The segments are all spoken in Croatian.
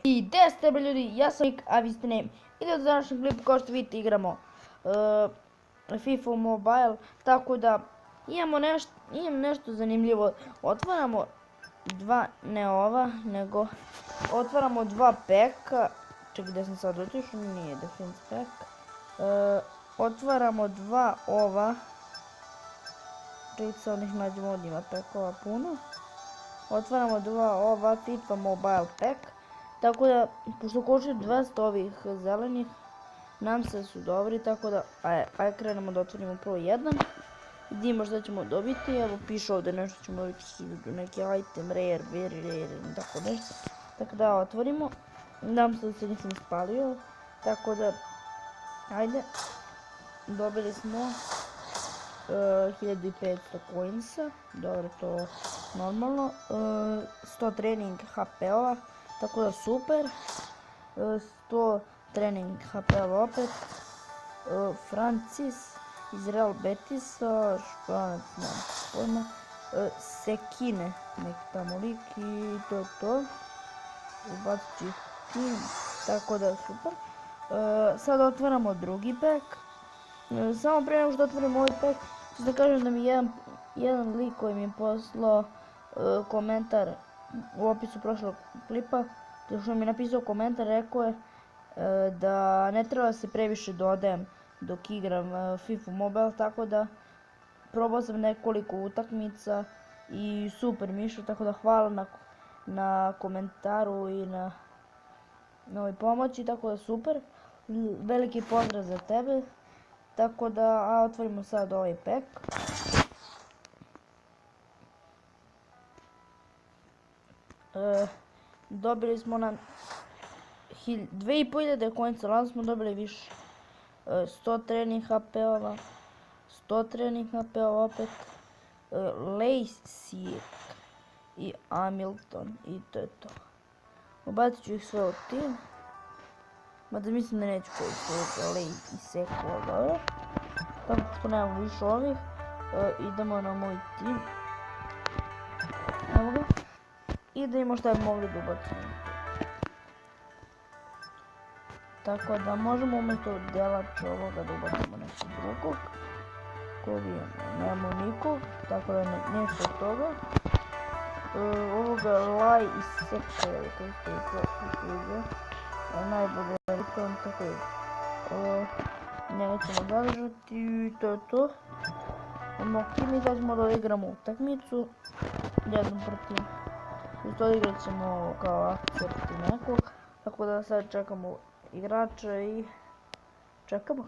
I gdje ste ljudi, ja sam Nik, a vi ste Name. I da današnjem klipu kao što vidite igramo FIFA Mobile, tako da imam nešto zanimljivo. Otvaramo otvaramo dva peka. Čekaj, gdje sam sad otišao, nije defense pack. Otvaramo dva ova. Čekaj, sad ih nađemo, ovdje ima pekova puno. Otvaramo dva ova FIFA Mobile pack. Tako da, pošto košaju 200 ovih zelenih, nam se su dobri, tako da, aj krenemo da otvorimo prvo jedan. Vidimo šta ćemo dobiti, evo piše ovdje nešto ćemo dobiti, neki item, rare, very rare, tako nešto. Tako da otvorimo, nadam se da se nisam spalio, tako da, ajde, dobili smo 1500 coinsa, dobro, to normalno, 100 trening HP-ova, tako da super, 100 trening HP-ova opet, Francis iz Real Betisa, španac, nemam pojma, Sekine, neki tamo lik i to je to, ubacit ću tim, tako da super. Sad otvaramo drugi pack, samo prije nego što otvorimo ovaj pack, ću da kažem da mi jedan lik koji mi je poslao komentar u opisu prošlog klipa, što mi je napisao komentar, rekao je da ne treba se previše dodajem dok igram FIFA Mobile, tako da probao sam nekoliko utakmica i super mi išlo, tako da hvala na komentaru i na ovoj pomoći, tako da super, veliki pozdrav za tebe, tako da otvorimo sad ovaj pack. Dobili smo na 2500 coinca, lano smo dobili više, 100 trening HP-ova, 100 trening HP-ova opet, Lacey i Hamilton i to je to. Ubacit ću ih sve u tim, mada mislim da neću koristiti Lacey i Seko, dobro. Tako što nemamo više ovih, idemo na moj tim. Evo ga. I da imamo šta bi mogli da ubacimo. Tako da možemo umjesto delača ovoga da ubacimo nešto drugog. Koga imamo? Nemamo nikog, tako da nešto od toga. Ovoga Laj i Seka, ili to ste i prošli vidio. Najbolje ritom, tako je. Njega ćemo zadržati i to je to. Mi sad ćemo da igramo utakmicu. Jednom protiv. Isto odigrat ćemo kao akcija protiv nekog. Tako da sad čekamo igrača i čekamo.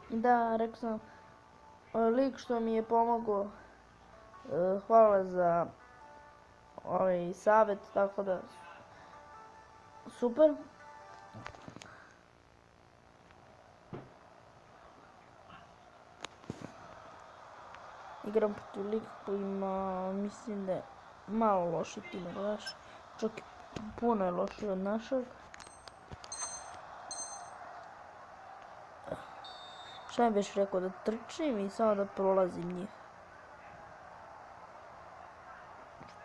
Da, rekao sam, lik što mi je pomogao, hvala za ovaj savjet, tako da super. Igram protiv lika koji ima, mislim da je malo loši tim od naš, čak i puno je loši od našeg. Šta mi beš rekao, da trčim i samo da prolazim njih.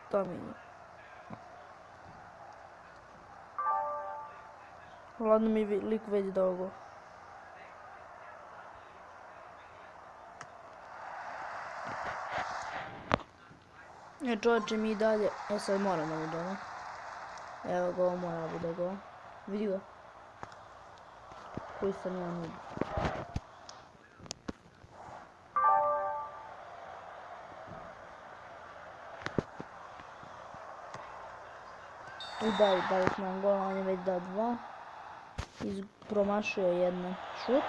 Šta mi je? Ladno mi lik već dogo. Čovječe mi i dalje, sad moram da bude ono. Evo ga, ovo mora da bude go. Vidi ga. Koji sam ja nudi. I dali smo nam gola, on je već dao dva. Promašio je jedan šut.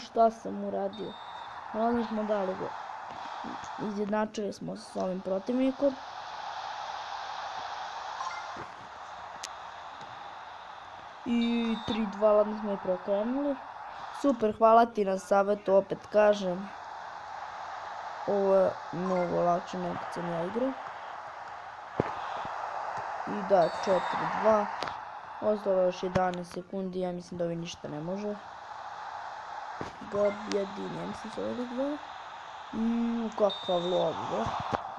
Šta sam uradio? Ravno smo dali go. Izjednačili smo se s ovim protivnikom. I 3-2, ladno smo i prokrenuli. Super, hvala ti na savjetu, opet kažem. Ovo je mnogo lakše nego kad sam ja igrao. I da, 4-2. Ostalo još 11 sekundi, ja mislim da ovi ništa ne može. Gabjadin, ja mislim se ovaj lik zove. Kakav lob, bre.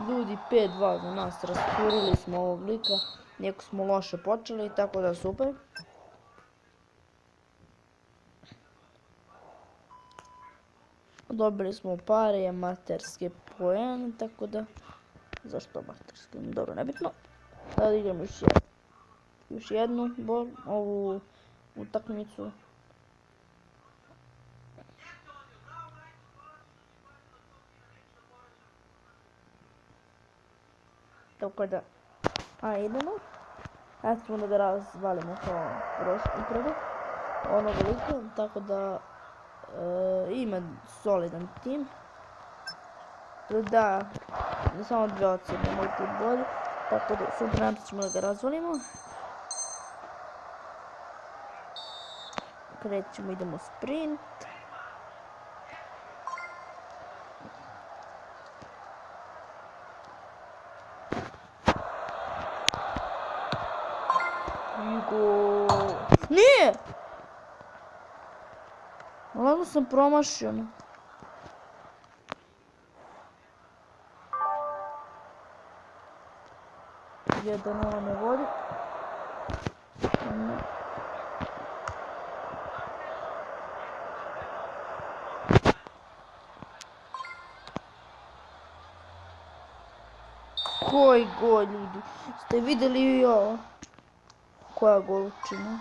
Ljudi, 5-2 za nas, rasturili smo ovog lika. Iako smo loše počeli, tako da super. Dobili smo pare i amaterske poene, tako da... Zašto amaterske? Dobro, nebitno. Sada igram još jednu ovu utakmicu. Tako da, idemo. Sad ćemo da ga razvalimo kao upravo onog lika, tako da ima solidan tim. Da, samo 2 ocjene, moj tim bolji, tako da super, nam ćemo da ga razvalimo. Krećemo, idemo sprint. Nije! Lagno sam promašio. Jedan ovo ne vodi. Koji gol, ljudi? Ste vidjeli i ovo? Koja golučina?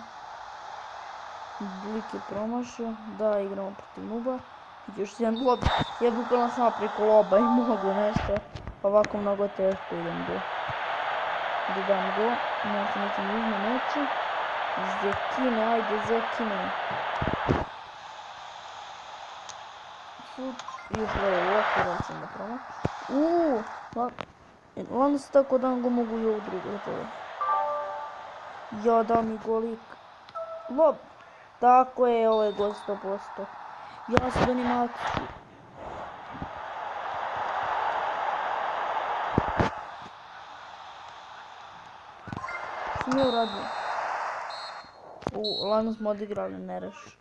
Lik je promašio. Da, igramo protiv Nuba. Još jedan lob. Ja bukvalno samo preko loba i mogu nešto. Ovako mnogo teško idem go. Da dam go. Ja se nećem uzme, neću. Zekine, ajde Zekine. Još ovo okviram sam da promašio. Onda se tako dan go mogu i ovu drugu. Ja da mi golik. Lob. Tako je, ovo je gol 100%. Ja sam animaciju. Što mi je uradio? Lano smo odigrali, ne reš.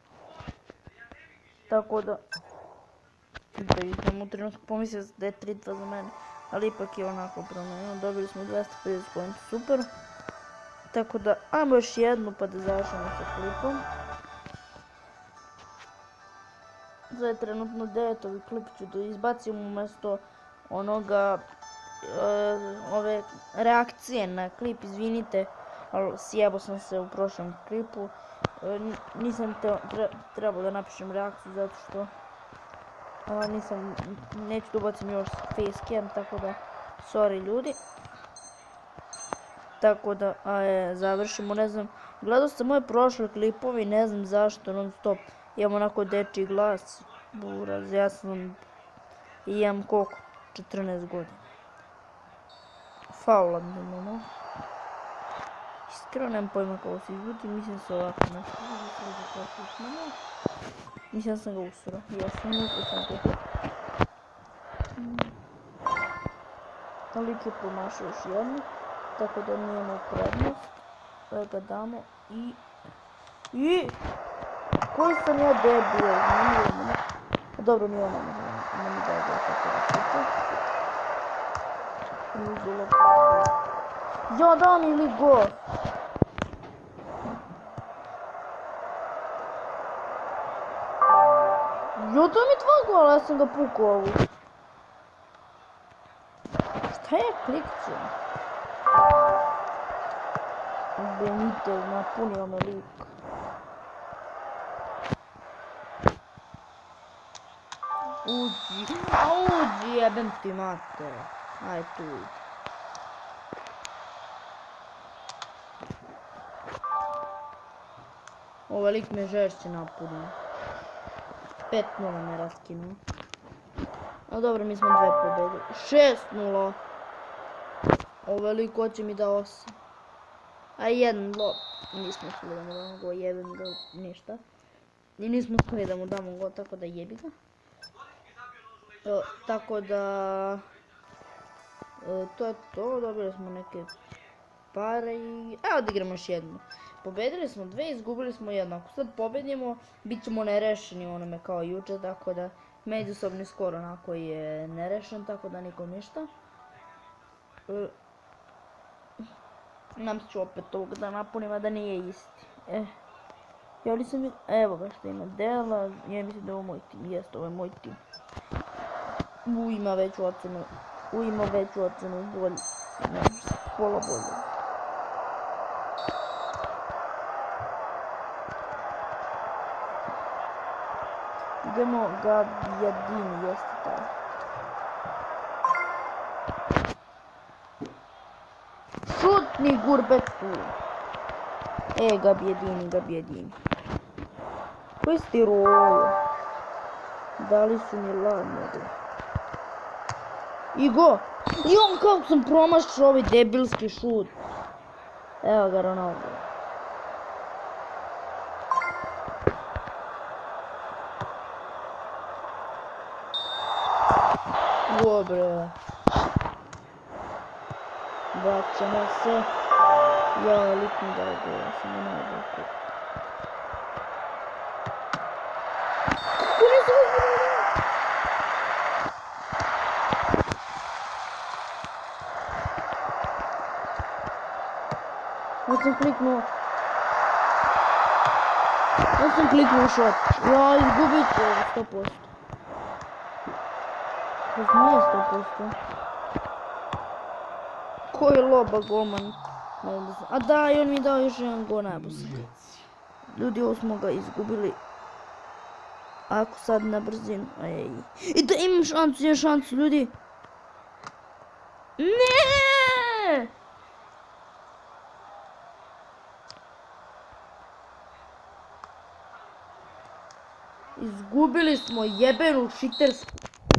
Tako da... Da idem u trenutku pomislio da je 3-2 za mene. Ali ipak je onako promenio. Dobili smo 250 pointa, super. Tako da, ajmo još jednu pa da završimo sa klipom. Za je trenutno 9. klip ću da izbacim umjesto onoga, ove reakcije na klip, izvinite, ali sjebo sam se u prošlom klipu. Nisam trebao da napišem reakciju zato što neću da ubacim još facecam, tako da, sorry ljudi. Tako da, završimo, ne znam, gledao sam moje prošle klipove i ne znam zašto non stop imam onako dečji glas, buraz, ja sam, imam koliko, 14 godina. Faula mi imamo. Iskreno nemam pojma kako se izvuti, mislim se ovako nešto. Mislim da sam ga usuro, jesam, mislim sam ga. Lik je promašao još jednu. Tako da nijemo prednost. Sve ga damo i... Koji sam ja debil? Dobro, nije ono ne mi daje da tako da super. Ja dam ili gol? Jo, to mi 2 gola, ja sam ga pukao ovu. Šta je klikću? Benitez napunio me lik. Uđi, jebem ti matere. Aj tu idi. Ovaj lik me žešće napunio. 5-0 me raskinuo. A dobro, mi smo 2 pobedili. 6-0. Ovaj lik hoće mi da 8. A jedan lob. Nismo htjeli da mu damo go, jebim ga, ništa. I nismo htjeli da mu damo go, tako da jebi ga. Tako da... To je to, dobili smo neke pare i... Evo da igramo još jednu. pobedili smo 2, izgubili smo 1. Ako sad pobedimo, bit ćemo nerešeni onome kao juče, tako da međusobni skor onako je nerešen, tako da nikom ništa. Nam ću opet ovog da napunim, a da nije isti. Ja li sam vidio, evo ga što ima dela, ja mislim da je ovo moj tim, jest, ovo je moj tim. Ima veću ocenu, bolje, ne, pola bolje. Idemo Gabijadini, jeste taj. Šutni Gurbetu. Gabijadini. Koji ste rolu? Da li su mi ladno? I go! I on kako sam promašao ovaj debilski šut. Evo ga Ronaldo. Dobre. Vraćamo se. Ja litno da go, ja sam najbolj. Ja sam kliknuo šot. Ja izgubit ću 100%. To nije 100%. Ko je loba golman? A da, i on mi dao još jedan gol najbolji. Ljudi, ovo smo ga izgubili. Ako sad na brzinu. I da imam šansu, ljudi. Ne! Izgubili smo jebenu šitersku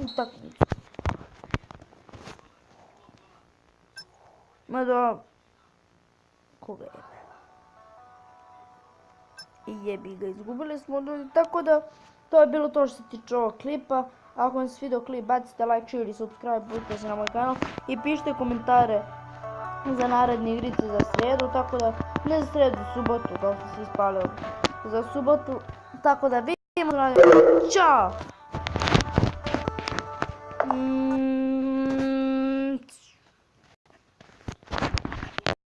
utakmicu. Mada... Koga jebe? I jebi ga, izgubili smo ljudi, tako da... To je bilo to što se tiče ovog klipa. Ako vam se svidio klip, bacite like, share i subscribe, budite se na moj kanal. I pišite komentare za naredne igrice za srijedu, tako da... Ne za srijedu, subotu, kao što se ispalio. Za subotu, tako da vidimo. Ćao!